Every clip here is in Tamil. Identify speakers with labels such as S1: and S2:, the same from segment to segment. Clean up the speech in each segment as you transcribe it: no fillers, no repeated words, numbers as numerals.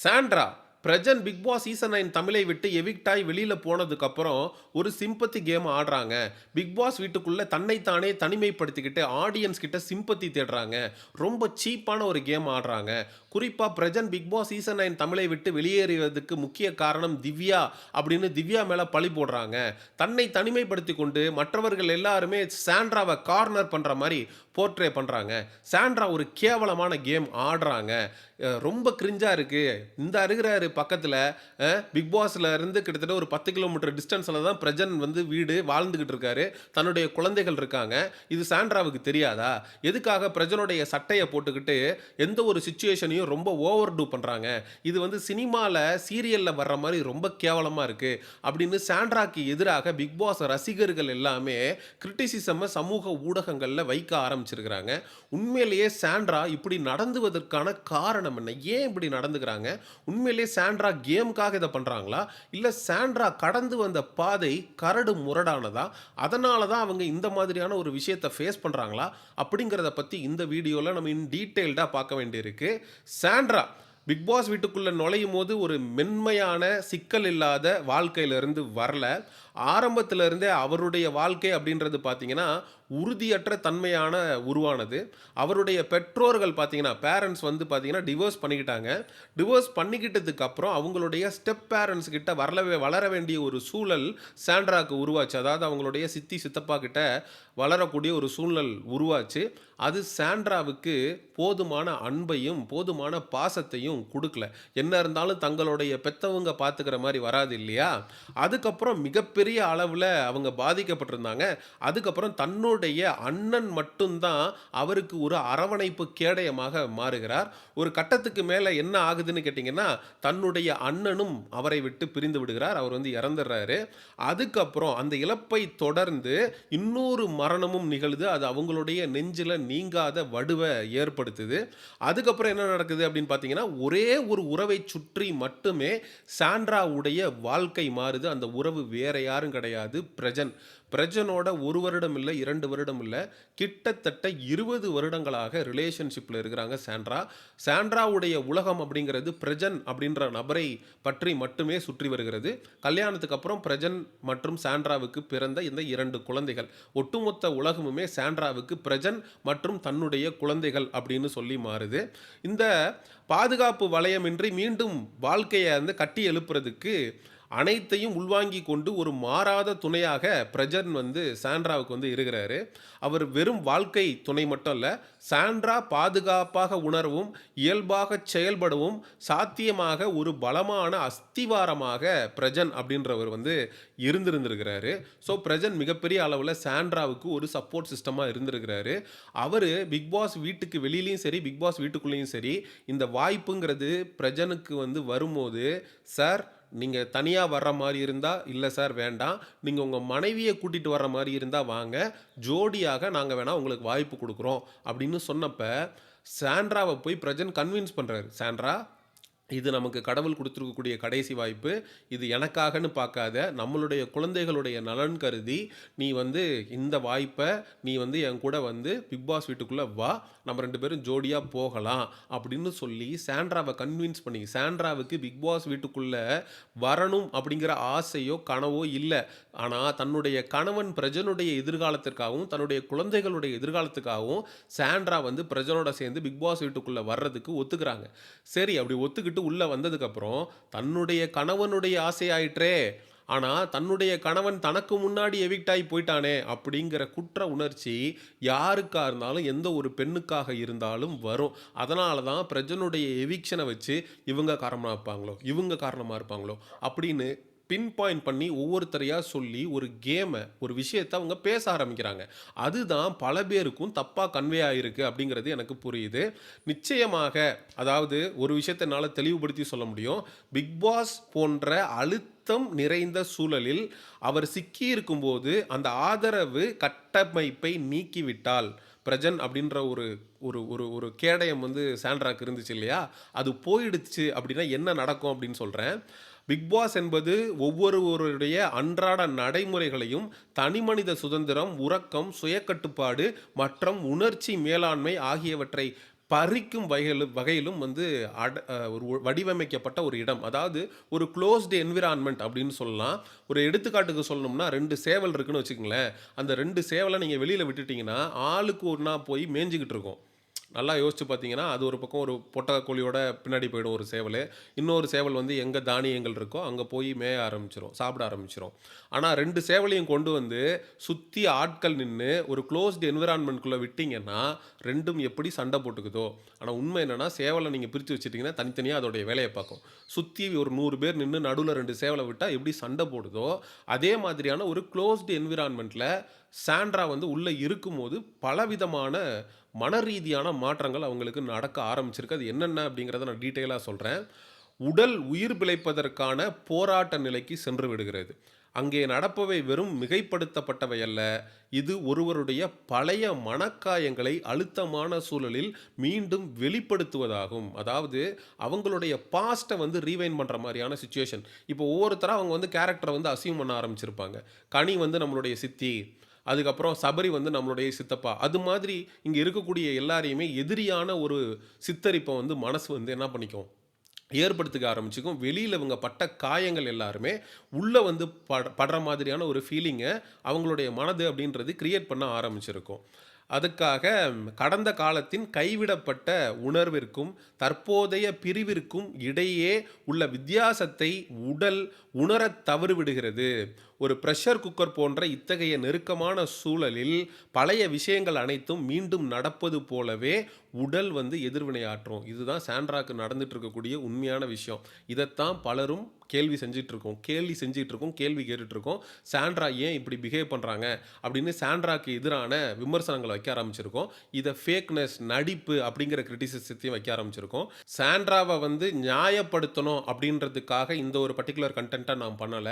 S1: Sandra Prajan big Boss season 9 தமிழை விட்டு எவிக்ட் ஆகி வெளியில போனதுக்கு அப்புறம் ஒரு சிம்பத்தி கேம் ஆடுறாங்க. பிக் பாஸ் வீட்டுக்குள்ள தன்னைத்தானே தனிமைப்படுத்திக்கிட்டு ஆடியன்ஸ் கிட்ட சிம்பத்தி தேடுறாங்க. ரொம்ப சீப்பான ஒரு கேம் ஆடுறாங்க. குறிப்பா பிரஜன் பிக் பாஸ் சீசன் 9 தமிழை விட்டு வெளியேறியதுக்கு முக்கிய காரணம் திவ்யா அப்படின்னு திவ்யா மேல பழி போடுறாங்க. தன்னை தனிமைப்படுத்திக் கொண்டு மற்றவர்கள் எல்லாருமே சாண்ட்ராவை கார்னர் பண்ற மாதிரி போர்ட்ரே பண்றாங்க. சாண்ட்ரா ஒரு கேவலமான கேம் ஆடுறாங்க. ரொம்ப கிரிஞ்சா இருக்கு. இந்த இருக்கிறாரு பக்கத்துல பிக் பாஸ்ல இருந்து கிட்டத்தட்ட ஒரு 10 கிலோமீட்டர் டிஸ்டன்ஸ்ல தான் பிரஜன் வந்து வீடு வாழ்ந்துகிட்டு இருக்காரு. தன்னுடைய குழந்தைகள் இருக்காங்க. இது சாண்ட்ராவுக்கு தெரியாதா? எதுக்காக பிரஜனுடைய சட்டைய போட்டுக்கிட்டு எந்த ஒரு சிச்சுவேஷனையும் ரொம்ப ஓவர் டூ பண்றாங்க. இது வந்து சினிமால சீரியல்ல வர்ற மாதிரி ரொம்ப கேவலமா இருக்கு அப்படின்னு சாண்ட்ராக்கு எதிராக பிக் பாஸ் ரசிகர்கள் எல்லாமே கிரிட்டிசிசம் சமூக ஊடகங்கள்ல வைக்க ஆரம்பிச்சிருக்கிறாங்க. உண்மையிலேயே சாண்ட்ரா இப்படி நடந்துவதற்கான காரணம் என்ன? ஏன் இப்படி நடந்துக்கிறாங்க? உண்மையிலேயே சாண்ட்ரா கேமுக்காக இதை பண்றாங்களா? இல்ல சாண்ட்ரா கடந்து வந்த பாதை கரடு முரடானதா? அதனால தான் அவங்க இந்த மாதிரியான ஒரு விஷயத்தை ஃபேஸ் பண்றாங்களா? அப்படிங்கிறத பத்தி இந்த வீடியோல நம்ம டீடைல்டா பார்க்க வேண்டியிருக்கு. சாண்ட்ரா பிக் பாஸ் வீட்டுக்குள்ள நுழையும் போது ஒரு மென்மையான சிக்கல் இல்லாத வாழ்க்கையிலிருந்து வரல. ஆரம்பத்துல இருந்தே அவருடைய வாழ்க்கை அப்படின்றது பார்த்தீங்கன்னா, உறுதியற்ற தன்மையான உருவானது. அவருடைய பெற்றோர்கள் பார்த்தீங்கன்னா, பேரண்ட்ஸ் வந்து பார்த்தீங்கன்னா டிவோர்ஸ் பண்ணிக்கிட்டாங்க. டிவோர்ஸ் பண்ணிக்கிட்டதுக்கு அப்புறம் அவங்களுடைய ஸ்டெப் பேரண்ட்ஸ் கிட்ட வளர வேண்டிய ஒரு சூழல் சாண்ட்ராக்கு உருவாச்சு. அதாவது அவங்களுடைய சித்தி, சித்தப்பா கிட்ட வளரக்கூடிய ஒரு சூழல் உருவாச்சு. அது சாண்ட்ராவுக்கு போதுமான அன்பையும், போதுமான பாசத்தையும் குடுக்கல. என்ன இருந்தாலும் தங்களுடைய பெத்தவங்க பார்த்துக்கிற மாரி வராது இல்லையா? அதுக்கப்புறம் மிகப்பெரிய அளவுல அவங்க பாதிக்கப்பட்டிருந்தாங்க. அதுக்கப்புறம் தன்னுடைய அண்ணன் மட்டும் தான் அவருக்கு ஒரு அரவணைப்பு கேடயமாக மாறுகிறார். ஒரு கட்டத்துக்கு மேல என்ன ஆகுதுன்னு கேட்டீங்கன்னா, தன்னுடைய அண்ணனும் அவரை விட்டு பிரிந்து விடுகிறார். அவர் வந்து இறந்துடுறாரு. அதுக்கப்புறம் அந்த இழப்பை தொடர்ந்து இன்னொரு மரணமும் நிகழுது. அது அவங்களுடைய நெஞ்சில நீங்காத வடுவ ஏற்படுத்துது. அதுக்கப்புறம் என்ன நடக்குது அப்படின்னு பார்த்தீங்கன்னா, ஒரே ஒரு உறவை சுற்றி மட்டுமே சாண்ட்ராவுடைய வாழ்க்கை மாறுது. அந்த உறவு வேற யாரும் கிடையாது. பிரஜன். பிரஜனோட 1 வருடம் இல்ல, 2 வருடம் இல்ல. கிட்டத்தட்ட 20 வருடங்களாக ரிலேஷன்ஷிப்ல இருக்கிறாங்க சாண்ட்ரா. சாண்ட்ராவுடைய உலகம் அப்படிங்கிறது பிரஜன் அப்படின்ற நபரை பற்றி மட்டுமே சுற்றி வருகிறது. கல்யாணத்துக்கு அப்புறம் பிரஜன் மற்றும் சாண்ட்ராவுக்கு பிறந்த இந்த 2 குழந்தைகள். ஒட்டுமொத்த உலகமுமே சாண்ட்ராவுக்கு பிரஜன் மற்றும் தன்னுடைய குழந்தைகள் அப்படின்னு சொல்லி மாறுது. இந்த பாதுகாப்பு வளையமின்றி மீண்டும் வாழ்க்கைய வந்து கட்டி எழுப்புறதுக்கு அனைத்தையும் உள்வாங்கிக் கொண்டு ஒரு மாறாத துணையாக பிரஜன் வந்து சாண்ட்ராவுக்கு வந்து இருக்கிறாரு. அவர் வெறும் வாழ்க்கை துணை மட்டும் இல்ல, சாண்ட்ரா பாதுகாப்பாக உணரவும், இயல்பாக செயல்படவும் சாத்தியமாக ஒரு பலமான அஸ்திவாரமாக பிரஜன் அப்படின்றவர் வந்து இருந்திருந்திருக்கிறாரு. ஸோ பிரஜன் மிகப்பெரிய அளவுல சாண்ட்ராவுக்கு ஒரு சப்போர்ட் சிஸ்டமா இருந்திருக்கிறாரு. அவரு பிக் பாஸ் வீட்டுக்கு வெளியிலயும் சரி, பிக் பாஸ் வீட்டுக்குள்ளேயும் சரி, இந்த வாய்ப்புங்கிறது பிரஜனுக்கு வந்து வரும்போது, "சார் நீங்க தனியா வர்ற மாரி இருந்தா, இல்ல சார் வேண்டாம். நீங்க உங்க மனைவிய கூட்டிட்டு வர்ற மாரி இருந்தா வாங்க. ஜோடியாக நாங்க வேணா உங்களுக்கு வாய்ப்பு குடுக்குறோம்." அப்படின்னு சொன்னப்ப, சாண்ட்ராவ போய் பிரஜன் கன்வின்ஸ் பண்றாரு. "சாண்ட்ரா, இது நமக்கு கடவுள் குடுத்திருக்கக்கூடிய கடைசி வாய்ப்பு. இது எனக்காகன்னு பார்க்காத, நம்மளுடைய குழந்தைகளுடைய நலன் கருதி, நீ வந்து இந்த வாய்ப்ப நீ வந்து என் கூட வந்து பிக் பாஸ் வீட்டுக்குள்ள வா. நம்ம 2 பேரும் ஜோடியா போகலாம்." அப்படின்னு சொல்லி சாண்ட்ராவ கன்வின்ஸ் பண்ணி, சாண்ட்ராவுக்கு பிக் பாஸ் வீட்டுக்குள்ள வரணும் அப்படிங்கிற ஆசையோ, கனவோ இல்ல. ஆனா, தன்னுடைய கணவன் பிரஜனுடைய எதிர்காலத்திற்காகவும், தன்னுடைய குழந்தைகளுடைய எதிர்காலத்துக்காகவும் சாண்ட்ரா வந்து பிரஜனோட சேர்ந்து பிக் பாஸ் வீட்டுக்குள்ள வர்றதுக்கு ஒத்துக்கிறாங்க. சரி, அப்படி ஒத்துக்கிட்டு உள்ள வந்ததுக்கப்புறம், தன்னுடைய கணவனுடைய ஆசையாயிற்றே! ஆனா, தன்னுடைய கணவன் தனக்கு முன்னாடி எவிக்ட் ஆயி போய்ட்டானே! அப்படிங்கிற குற்ற உணர்ச்சி யாருக்கா இருந்தாலும், எந்த ஒரு பெண்ணுக்காக இருந்தாலும் வரும். அதனால தான் பிரஜனுடைய எவிக்ஷன வச்சு, இவங்க காரணமா இருப்பாங்களோ, இவங்க காரணமா இருப்பாங்களோ, அப்படின்னு பின் பாயிண்ட் பண்ணி ஒவ்வொருத்தரையா சொல்லி ஒரு ஒரு விஷயத்த அவங்க பேச ஆரம்பிக்கிறாங்க. அதுதான் பல பேருக்கும் தப்பா கன்வே ஆயிருக்கு அப்படிங்கிறது எனக்கு புரியுது. நிச்சயமாக அதாவது ஒரு விஷயத்த என்னால தெளிவுபடுத்தி சொல்ல முடியும். பிக் பாஸ் போன்ற அழுத்தம் நிறைந்த சூழலில் அவர் சிக்கியிருக்கும்போது, அந்த ஆதரவு கட்டமைப்பை நீக்கிவிட்டால், பிரஜன் அப்படின்ற ஒரு ஒரு ஒரு ஒரு கேடயம் வந்து சாண்ட்ராக்கு இருந்துச்சு இல்லையா? அது போயிடுச்சு அப்படின்னா என்ன நடக்கும் அப்படின்னு சொல்றேன். பிக் பாஸ் என்பது ஒவ்வொருவருடைய அன்றாட நடைமுறைகளையும் தனிமனித சுதந்திரம், உறக்கம், சுயக்கட்டுப்பாடு மற்றும் உணர்ச்சி மேலாண்மை ஆகியவற்றை பறிக்கும் வகையிலும் வந்து ஒரு வடிவமைக்கப்பட்ட ஒரு இடம். அதாவது ஒரு குளோஸ்டு என்விரான்மென்ட் அப்படின்னு சொல்லலாம். ஒரு எடுத்துக்காட்டுக்கு சொல்லணும்னா 2 சேவல் இருக்குன்னு வச்சுக்கங்களேன். அந்த 2 சேவல நீங்க வெளியில விட்டுட்டீங்கன்னா, ஆளுக்கு ஒண்ணா போய் மேய்ஞ்சுகிட்டு இருக்கும். நல்லா யோசிச்சு பார்த்தீங்கன்னா, அது ஒரு பக்கம் ஒரு பொட்டக்கோழியோட பின்னாடி போயிடும் ஒரு சேவலு. இன்னொரு சேவல் வந்து எங்க தானியங்கள் இருக்கோ, அங்க போய் மேய ஆரம்பிச்சுரும். சாப்பிட ஆரம்பிச்சுரும். ஆனா 2 சேவலையும் கொண்டு வந்து சுத்தி ஆட்கள் நின்னு ஒரு குளோஸ்டு என்விரான்மென்ட்குள்ள விட்டீங்கன்னா, 2ம் எப்படி சண்டை போட்டுக்குதோ, ஆனா உண்மை என்னன்னா, சேவல நீங்க பிரிச்சு வச்சுட்டீங்கன்னா, தனித்தனியா அதோடைய வேலைய பார்க்கும். சுத்தி ஒரு 100 பேர் நின்னு நடுவுல 2 சேவல விட்டா எப்படி சண்டை போடுதோ, அதே மாதிரியான ஒரு குளோஸ்டு என்விரான்மென்ட்ல சாண்ட்ரா வந்து உள்ள இருக்கும்போது, பலவிதமான மனரீதியான மாற்றங்கள் அவங்களுக்கு நடக்க ஆரம்பிச்சிருக்கு. அது என்னென்ன அப்படிங்கிறத நான் டீட்டெயிலா சொல்றேன். உடல் உயிர் பிழைப்பதற்கான போராட்ட நிலைக்கு சென்று விடுகிறது. அங்கே நடப்பவை வெறும் மிகைப்படுத்தப்பட்டவை அல்ல. இது ஒருவருடைய பழைய மனக்காயங்களை அழுத்தமான சூழலில் மீண்டும் வெளிப்படுத்துவதாகும். அதாவது அவங்களுடைய பாஸ்ட்ட வந்து ரீவைண்ட் பண்ற மாரியான சிச்சுவேஷன். இப்போ ஒவ்வொருத்தரா அவங்க வந்து கேரக்டர வந்து அஸ்யூம் பண்ண ஆரம்பிச்சிருப்பாங்க. கனி வந்து நம்மளுடைய சித்தி. அதுக்கப்புறம் சபரி வந்து நம்மளுடைய சித்தப்பா. அது மாதிரி இங்க இருக்கக்கூடிய எல்லாரையுமே எதிரியான ஒரு சித்தரிப்ப வந்து மனசு வந்து என்ன பண்ணிக்கும்? ஏற்படுத்திக்க ஆரம்பிச்சுக்கும். வெளியில இவங்க பட்ட காயங்கள் எல்லாருமே, உள்ள வந்து படுற மாதிரியான ஒரு ஃபீலிங்க அவங்களுடைய மனது அப்படின்றது கிரியேட் பண்ண ஆரம்பிச்சிருக்கும். அதுக்காக கடந்த காலத்தின் கைவிடப்பட்ட உணர்விற்கும், தற்போதைய பிரிவிற்கும் இடையே உள்ள வித்தியாசத்தை உடல் உணரத் தவறிவிடுகிறது. ஒரு பிரஷர் குக்கர் போன்ற இத்தகைய நெருக்கமான சூழலில், பழைய விஷயங்கள் அனைத்தும் மீண்டும் நடப்பது போலவே உடல் வந்து எதிர்வினையாற்றும். இதுதான் சாண்ட்ராக்கு நடந்துட்டு இருக்கக்கூடிய உண்மையான விஷயம். இதத்தான் பலரும் கேள்வி செஞ்சுட்டு இருக்கோம். கேலி செஞ்சுட்டு இருக்கோம். கேள்வி கேட்டுட்டு இருக்கோம். சாண்ட்ரா ஏன் இப்படி பிஹேவ் பண்றாங்க? அப்படின்னு சாண்ட்ராக்கு எதிரான விமர்சனங்கள வைக்க ஆரம்பிச்சிருக்கோம். இத ஃபேக்னஸ், நடிப்பு அப்படிங்கிற கிரிட்டிசிசத்தையும் வைக்க ஆரம்பிச்சிருக்கோம். சாண்ட்ராவ வந்து நியாயப்படுத்தணும் அப்படின்றதுக்காக இந்த ஒரு பர்ட்டிகுலர் கன்டென்ட்ட நான் பண்ணல.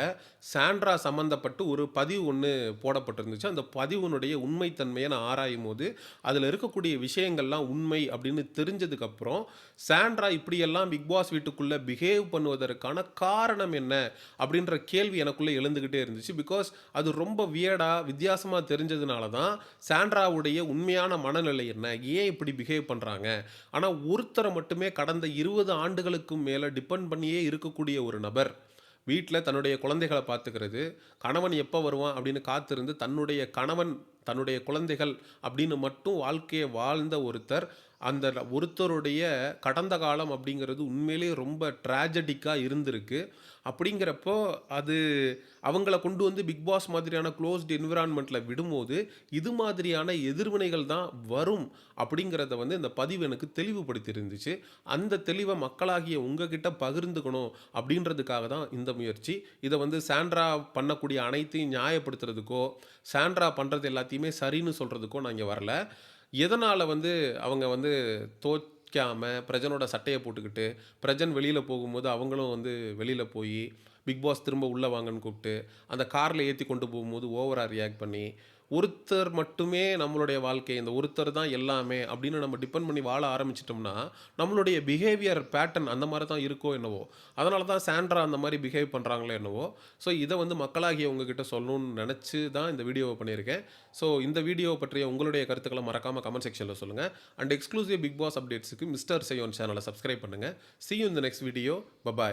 S1: சாண்ட்ரா சம்மந்தப்பட்டு ஒரு பதிவு ஒண்ணு போடப்பட்டிருந்துச்சு. அந்த பதிவினுடைய உண்மைத்தன்மைய நான் ஆராயும்போது, அதுல இருக்கக்கூடிய விஷயங்கள்லாம் உண்மை அப்படின்னு தெரிஞ்சதுக்கப்புறம், சாண்ட்ரா இப்படியெல்லாம் பிக் பாஸ் வீட்டுக்குள்ள பிஹேவ் பண்ணுவதற்கான காரணம் என்ன? அப்படின்ற கேள்வி எனக்குள்ள எழுந்துகிட்டே இருந்துச்சு. பிகாஸ் அது ரொம்ப வியர்டா, வித்தியாசமா தெரிஞ்சதுனால தான், சாண்ட்ராவுடைய உண்மையான மனநிலை என்ன? ஏன் இப்படி பிஹேவ் பண்றாங்க? ஆனா ஒருத்தர மட்டுமே கடந்த 20 ஆண்டுகளுக்கும் மேல டிபெண்ட் பண்ணியே இருக்கக்கூடிய ஒரு நபர், வீட்ல தன்னுடைய குழந்தைகள பார்த்துக்கிறது, கணவன் எப்ப வருவான் அப்படின்னு காத்திருந்து, தன்னுடைய கணவன், தன்னுடைய குழந்தைகள் அப்படின்னு மட்டும் வாழ்க்கைய வாழ்ந்த ஒருத்தர், அந்த ஒருத்தருடைய கடந்த காலம் அப்படிங்கிறது உண்மையிலேயே ரொம்ப ட்ராஜடிக்கா இருந்திருக்கு. அப்படிங்கிறப்போ, அது அவங்கள கொண்டு வந்து பிக் பாஸ் மாதிரியான குளோஸ்ட் என்விரான்மென்ட்ல விடும்போது, இது மாதிரியான எதிர்வினைகள் தான் வரும் அப்படிங்கிறத வந்து இந்த பதிவு எனக்கு தெளிவுபடுத்தி இருந்துச்சு. அந்த தெளிவ மக்களாகிய உங்ககிட்ட பகிர்ந்துக்கணும் அப்படின்றதுக்காக தான் இந்த முயற்சி. இத வந்து சாண்ட்ரா பண்ணக்கூடிய அனைத்தையும் நியாயப்படுத்துறதுக்கோ, சாண்ட்ரா பண்றது எல்லாத்தையுமே சரின்னு சொல்றதுக்கோ நான் இங்க வரல. எதனால வந்து அவங்க வந்து தோற்காம பிரஜனோட சட்டைய போட்டுக்கிட்டு, பிரஜன் வெளியில போகும்போது அவங்களும் வந்து வெளியில போயி, பிக் பாஸ் திரும்ப உள்ள வாங்கன்னு கூப்ட்டு, அந்த கார்ல ஏத்தி கொண்டு போகும்போது ஓவரா ரியாக்ட் பண்ணி, ஒருத்தர் மட்டுமே நம்மளுடைய வாழ்க்கை, இந்த ஒருத்தர் தான் எல்லாமே அப்படின்னு நம்ம டிபெண்ட் பண்ணி வாழ ஆரம்பிச்சுட்டோம்னா, நம்மளுடைய பிஹேவியர் பேட்டர்ன் அந்த மாரி தான் இருக்கோ என்னவோ! அதனால தான் சாண்ட்ரா அந்த மாரி பிஹேவ் பண்றாங்களோ என்னவோ! ஸோ இத வந்து மக்களாகிய உங்ககிட்ட சொல்லணும்னு நெனச்சு தான் இந்த வீடியோவ பண்ணியிருக்கேன். ஸோ இந்த வீடியோ பற்றிய உங்களுடைய கருத்துக்கள மறக்காம கமெண்ட் செக்ஷன்ல சொல்லுங்க. அண்ட் எக்ஸ்க்ளூசிவ் பிக் பாஸ் அப்டேட்ஸ்க்கு மிஸ்டர் செய்யோன் சேனல சப்ஸ்கிரைப் பண்ணுங்க. See you in the next video. Bye bye.